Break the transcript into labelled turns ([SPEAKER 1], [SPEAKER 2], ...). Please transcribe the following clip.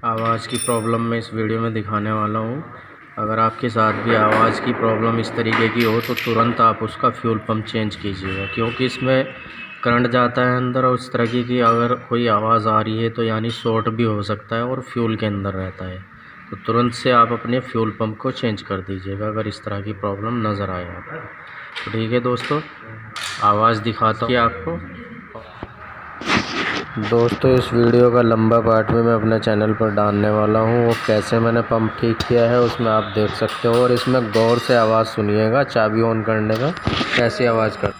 [SPEAKER 1] आवाज़ की प्रॉब्लम मैं इस वीडियो में दिखाने वाला हूँ। अगर आपके साथ भी आवाज़ की प्रॉब्लम इस तरीके की हो तो तुरंत आप उसका फ्यूल पंप चेंज कीजिएगा, क्योंकि इसमें करंट जाता है अंदर और उस तरीके की अगर कोई आवाज़ आ रही है तो यानी शॉर्ट भी हो सकता है और फ्यूल के अंदर रहता है। तो तुरंत से आप अपने फ्यूल पंप को चेंज कर दीजिएगा अगर इस तरह की प्रॉब्लम नज़र आए आपको। तो ठीक है दोस्तों, आवाज़ दिखाता हूँ आपको। दोस्तों, इस वीडियो का लंबा पार्ट भी मैं अपने चैनल पर डालने वाला हूँ। वो कैसे मैंने पंप ठीक किया है उसमें आप देख सकते हो, और इसमें गौर से आवाज़ सुनिएगा चाबी ऑन करने का कैसी आवाज़ कर